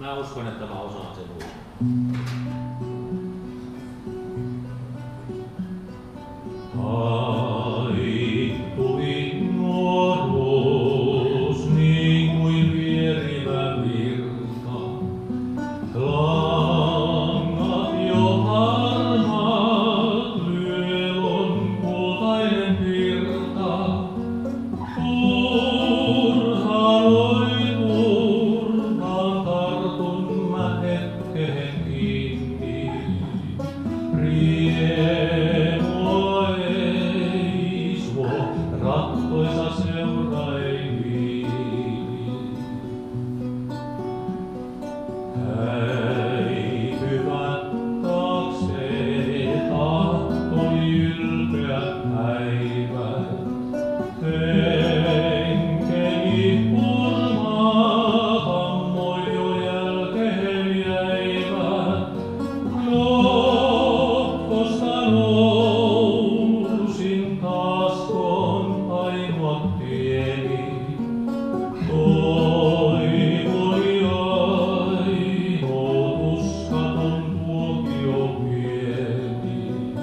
Mä uskon, että mä osaan sen uuden. Haittui nuoruus niin kuin vierivä virta. Langat jo harmaat, lyölon kultainen virta. Turhaan tartun mä hetkeen kiinni. Riemua ei suo, rattoisa seura ei viini. Häipyvät taakse tahtoni ylpeät päivät. Henkeni hurmaa hammoi jo jälkeen jäivät. Nokkosta nousin taas kun ainoa tieni. Toivoni ainoa tuskaton tuokio pieni.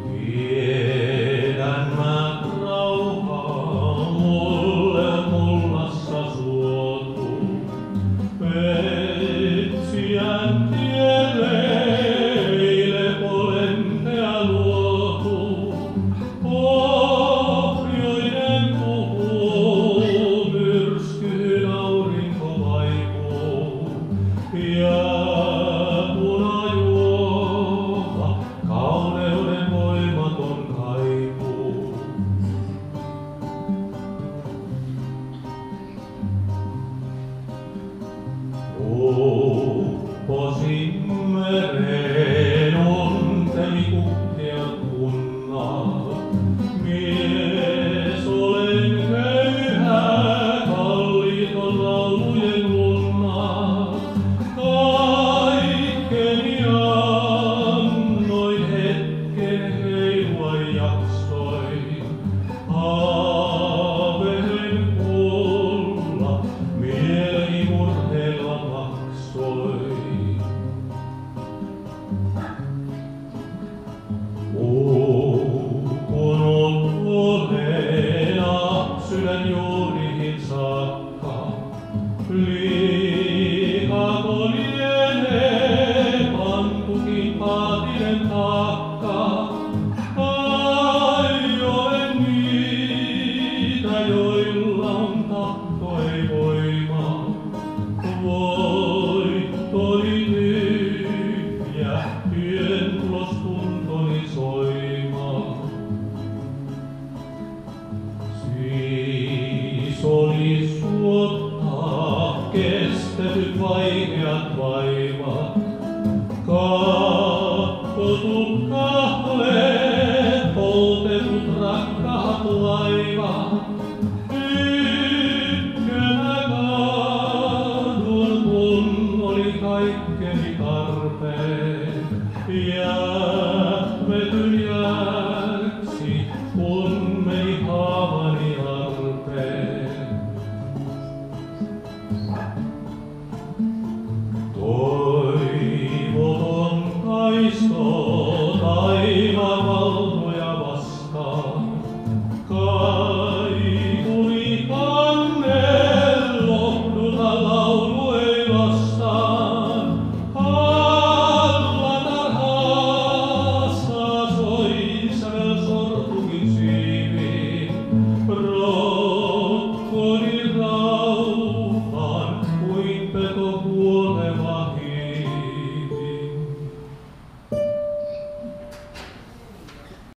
Tiedän mä rauhaa mulle mullassa suotu. Metsien tielle ei lepolenteä luotu. Pohjoinen puhuu, myrskyyn aurinko vaipuu. Jääpuna juoma, kauneuden voimaton kaipuu. Upposin mereen onteni kukkeat kunnat. Mies olen köyhä, kalliit on laulujen lunnat. Kaikkeni annoin, hetken heilua jaksoin. Haaveen kuolla, mieleni murheella maksoi. Kun olleena sydän juurihin saakka, liikako lienee pantukin paatinen taakka. Aioen niitä, joilla on tahto ei voima. Voittoni tyhjä, yön tulos tuntoni soima. Siis oli suottaa kestetyt vaikeat vaivat. Kattotut kahleet, poltetut rakkaat laivat. Tykkönä kadun, kun oli kaikkeni tarpeen. Jäätmetyn jääksi, kun meni haava